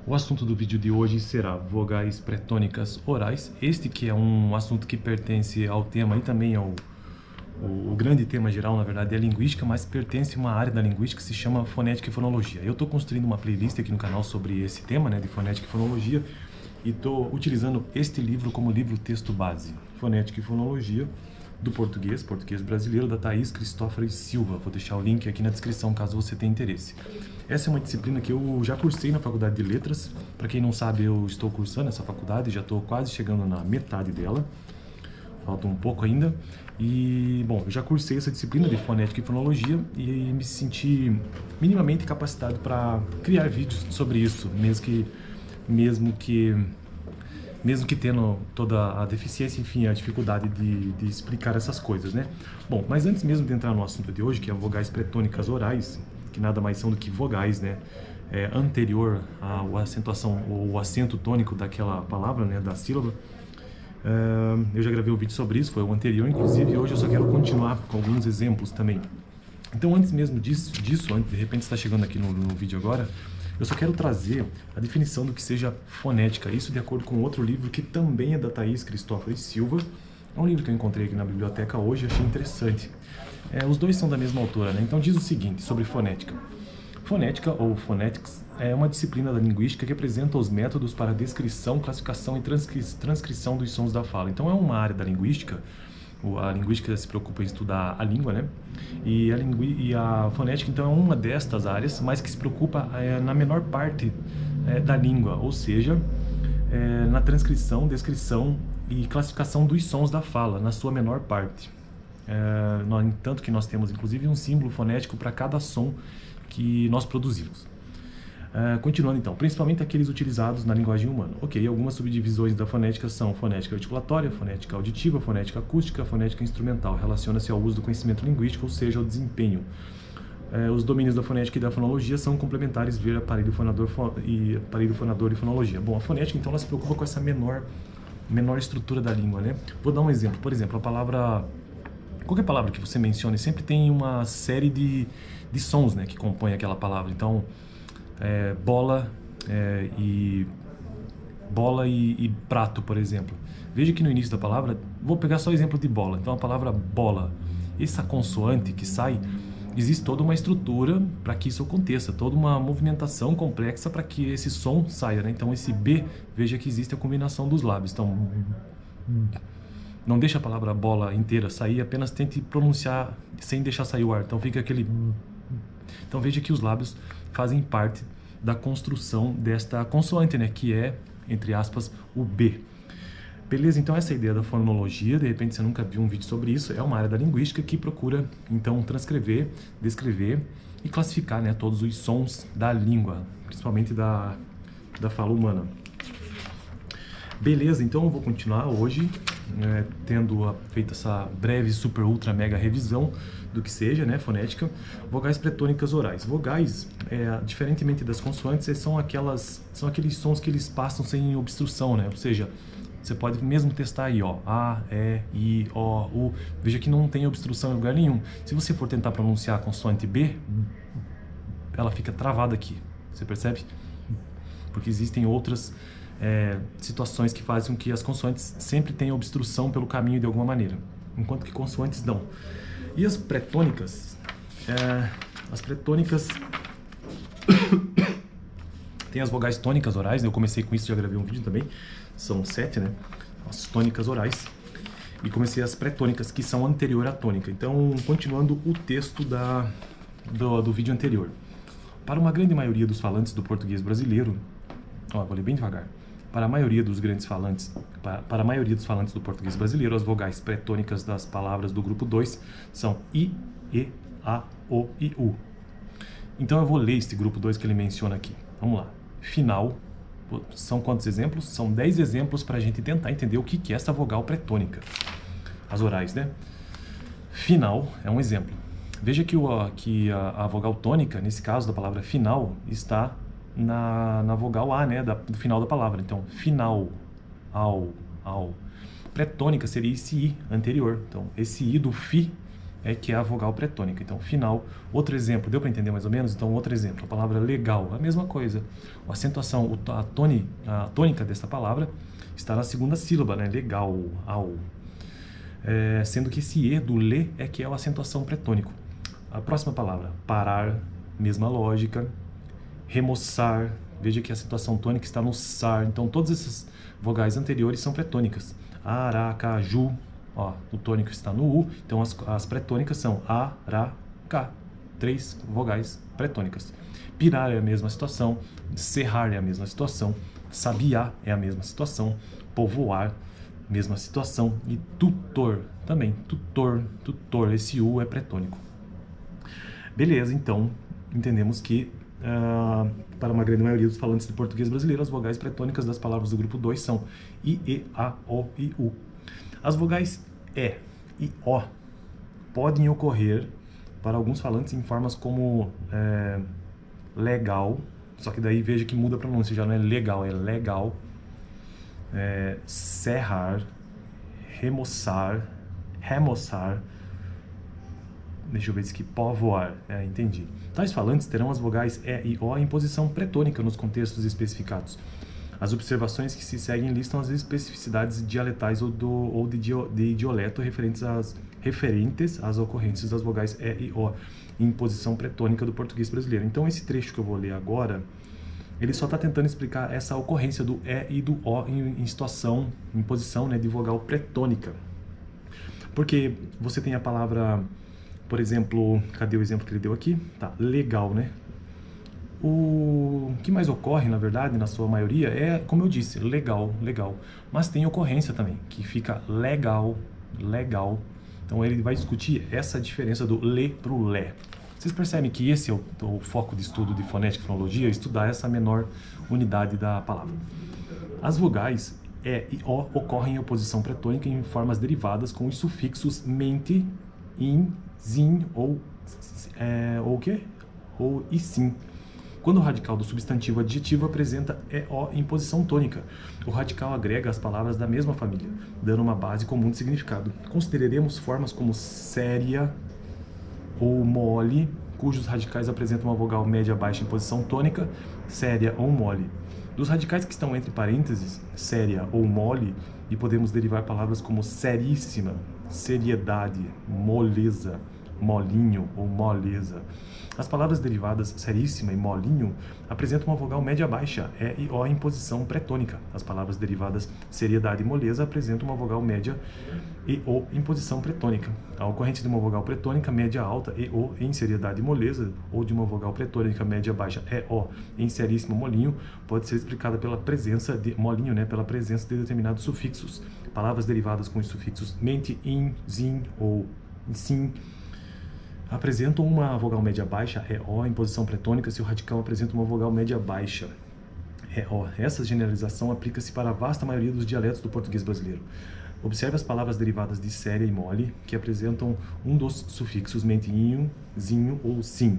O assunto do vídeo de hoje será vogais pretônicas orais. Este que é um assunto que pertence ao tema e também o grande tema geral, na verdade, é linguística, mas pertence a uma área da linguística que se chama fonética e fonologia. Eu estou construindo uma playlist aqui no canal sobre esse tema, de fonética e fonologia, e estou utilizando este livro como livro-texto base, Fonética e Fonologia, do português brasileiro, da Thaís Cristófaro Silva. Vou deixar o link aqui na descrição, caso você tenha interesse. Essa é uma disciplina que eu já cursei na Faculdade de Letras. Para quem não sabe, eu estou cursando essa faculdade, já estou quase chegando na metade dela. Falta um pouco ainda. E, bom, eu já cursei essa disciplina de fonética e fonologia e me senti minimamente capacitado para criar vídeos sobre isso, mesmo que tendo toda a deficiência, enfim, a dificuldade de explicar essas coisas, né? Bom, mas antes mesmo de entrar no assunto de hoje, que é vogais pretônicas orais, que nada mais são do que vogais, né? Anterior à acentuação ou acento tônico daquela palavra, né? Da sílaba. Eu já gravei um vídeo sobre isso, foi o anterior, inclusive, e hoje eu só quero continuar com alguns exemplos também. Então, antes mesmo disso, de repente está chegando aqui no vídeo agora, eu só quero trazer a definição do que seja fonética, isso de acordo com outro livro que também é da Thaís Cristófaro Silva. É um livro que eu encontrei aqui na biblioteca hoje e achei interessante. Os dois são da mesma autora, né? Então diz o seguinte sobre fonética. Fonética, ou phonetics, é uma disciplina da linguística que apresenta os métodos para descrição, classificação e transcrição dos sons da fala. Então é uma área da linguística. A linguística se preocupa em estudar a língua, né? E a fonética, então, é uma destas áreas, mas que se preocupa na menor parte da língua, ou seja, na transcrição, descrição e classificação dos sons da fala, na sua menor parte. No entanto que nós temos, inclusive, um símbolo fonético para cada som que nós produzimos. Continuando então, principalmente aqueles utilizados na linguagem humana. Ok, algumas subdivisões da fonética são fonética articulatória, fonética auditiva, fonética acústica, fonética instrumental. Relaciona-se ao uso do conhecimento linguístico, ou seja, ao desempenho. Os domínios da fonética e da fonologia são complementares, ver aparelho fonador e fonologia. Bom, a fonética então ela se preocupa com essa menor estrutura da língua, né? Vou dar um exemplo. Por exemplo, qualquer palavra que você mencione sempre tem uma série de sons, né, que compõem aquela palavra. Então, bola e prato, por exemplo. Veja que no início da palavra, vou pegar só o exemplo de bola. Então a palavra bola, essa consoante que sai, existe toda uma estrutura para que isso aconteça, toda uma movimentação complexa para que esse som saia, né? Então esse B, veja que existe a combinação dos lábios. Então não deixa a palavra bola inteira sair, apenas tente pronunciar sem deixar sair o ar. Então fica aquele... Então veja que os lábios fazem parte da construção desta consoante, né, que é, entre aspas, o B. Beleza? Então essa ideia da fonologia, de repente você nunca viu um vídeo sobre isso, é uma área da linguística que procura, então, transcrever, descrever e classificar, né, todos os sons da língua, principalmente da fala humana. Beleza, então eu vou continuar hoje, tendo feito essa breve, super, ultra, mega revisão do que seja, né, fonética. Vogais pretônicas orais. Vogais, diferentemente das consoantes, são aqueles sons que eles passam sem obstrução, né? Ou seja, você pode mesmo testar aí, ó, A, E, I, O, U. Veja que não tem obstrução em lugar nenhum. Se você for tentar pronunciar a consoante B, ela fica travada aqui. Você percebe? Porque existem outras situações que fazem com que as consoantes sempre tenham obstrução pelo caminho de alguma maneira, enquanto que consoantes não. E as pretônicas? As pretônicas tem as vogais tônicas orais, né? Eu comecei com isso, já gravei um vídeo também, são 7, né? As tônicas orais. E comecei as pretônicas, que são anterior à tônica. Então, continuando o texto do vídeo anterior. Para uma grande maioria dos falantes do português brasileiro, vou ler bem devagar. Para a maioria dos falantes do português brasileiro, as vogais pretônicas das palavras do grupo 2 são I, E, A, O e U. Então eu vou ler este grupo 2 que ele menciona aqui. Vamos lá. Final. São quantos exemplos? São 10 exemplos para a gente tentar entender o que é essa vogal pretônica. As orais, né? Final é um exemplo. Veja que a vogal tônica, nesse caso da palavra final, está na vogal A, né, do final da palavra. Então, final, ao. Pretônica seria esse I anterior. Então, esse I do fi é que é a vogal pretônica. Então, final. Outro exemplo, deu para entender mais ou menos? Então, outro exemplo, a palavra legal, a mesma coisa. A acentuação, a tônica dessa palavra está na segunda sílaba, né? Legal, ao. Sendo que esse E do le é que é a acentuação pretônico. A próxima palavra, parar, mesma lógica. Remoçar, veja que a acentuação tônica está no sar. Então, todas essas vogais anteriores são pretônicas. Aracaju, ó, o tônico está no U, então as pretônicas são A, Ra, Ca. 3 vogais pretônicas. Pirar é a mesma situação, serrar é a mesma situação, sabiá é a mesma situação, povoar, mesma situação, e tutor também, tutor, esse U é pretônico. Beleza, então, entendemos que para uma grande maioria dos falantes de português brasileiro, as vogais pretônicas das palavras do grupo 2 são I, E, A, O e U. As vogais E e O podem ocorrer para alguns falantes em formas como legal, só que daí veja que muda a pronúncia, já não é legal, é legal, serrar, remoçar, deixa eu ver isso aqui, povoar, entendi. Tais falantes terão as vogais E e O em posição pretônica nos contextos especificados. As observações que se seguem listam as especificidades dialetais ou de idioleto referentes às ocorrências das vogais E e O em posição pretônica do português brasileiro. Então, esse trecho que eu vou ler agora, ele só está tentando explicar essa ocorrência do E e do O em posição, né, de vogal pretônica. Porque você tem a palavra, por exemplo, cadê o exemplo que ele deu aqui? Tá, legal, né? O que mais ocorre, na verdade, na sua maioria, é, como eu disse, legal. Mas tem ocorrência também, que fica legal. Então ele vai discutir essa diferença do le para o lé. Vocês percebem que esse é o foco de estudo de fonética e fonologia, estudar essa menor unidade da palavra. As vogais E e O ocorrem em oposição pretônica em formas derivadas com os sufixos mente, in, zin ou o quê? Ou e sim. Quando o radical do substantivo adjetivo apresenta EO em posição tônica, o radical agrega as palavras da mesma família, dando uma base comum de significado. Consideremos formas como séria ou mole, cujos radicais apresentam uma vogal média-baixa em posição tônica, séria ou mole. Dos radicais que estão entre parênteses, séria ou mole, e podemos derivar palavras como seríssima, seriedade, moleza, molinho ou moleza. As palavras derivadas seríssima e molinho apresentam uma vogal média-baixa, E e O em posição pretônica. As palavras derivadas seriedade e moleza apresentam uma vogal média e O em posição pretônica. A ocorrência de uma vogal pretônica média-alta e O em seriedade e moleza, ou de uma vogal pretônica média-baixa E O em seríssimo molinho, pode ser explicada pela presença de molinho, né, pela presença de determinados sufixos. Palavras derivadas com os sufixos mente, in, zin ou sim apresentam uma vogal média-baixa, EO, em posição pretônica, se o radical apresenta uma vogal média-baixa, EO. Essa generalização aplica-se para a vasta maioria dos dialetos do português brasileiro. Observe as palavras derivadas de séria e mole, que apresentam um dos sufixos mentinho, zinho ou sim.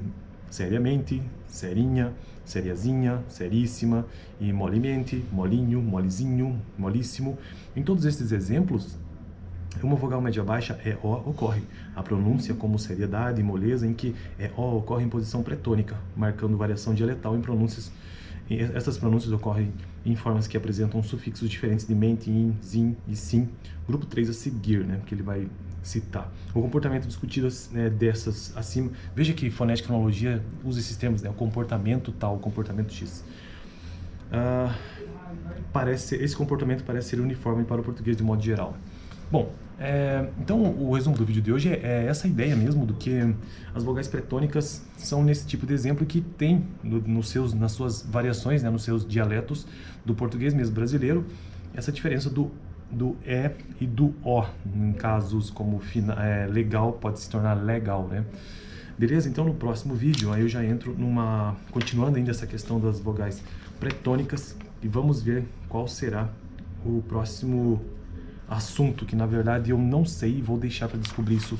Seriamente, serinha, seriazinha, seríssima, e molemente, molinho, molezinho, molíssimo. Em todos esses exemplos, uma vogal média-baixa, EO, ocorre. A pronúncia como seriedade e moleza, em que EO ocorre em posição pretônica, marcando variação dialetal em pronúncias. Essas pronúncias ocorrem em formas que apresentam sufixos diferentes de mente, in, zin e sim. Grupo 3 a seguir, né, que ele vai citar. O comportamento discutido dessas acima. Veja que fonética e fonologia usa esses termos, né, o comportamento tal, o comportamento X. Esse comportamento parece ser uniforme para o português de modo geral. Bom, então o resumo do vídeo de hoje é essa ideia mesmo do que as vogais pretônicas são nesse tipo de exemplo que tem nas suas variações, né, nos seus dialetos do português mesmo brasileiro, essa diferença do E e do O, em casos como legal pode se tornar legal, né? Beleza? Então no próximo vídeo aí eu já entro continuando ainda essa questão das vogais pretônicas e vamos ver qual será o próximo assunto, que na verdade eu não sei e vou deixar para descobrir isso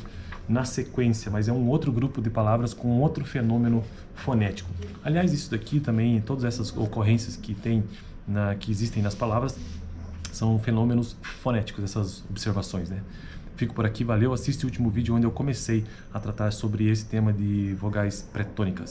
na sequência, mas é um outro grupo de palavras com outro fenômeno fonético. Aliás, isso daqui também, todas essas ocorrências que existem nas palavras, são fenômenos fonéticos, essas observações, né? fico por aqui, valeu, assiste o último vídeo onde eu comecei a tratar sobre esse tema de vogais pré-tônicas.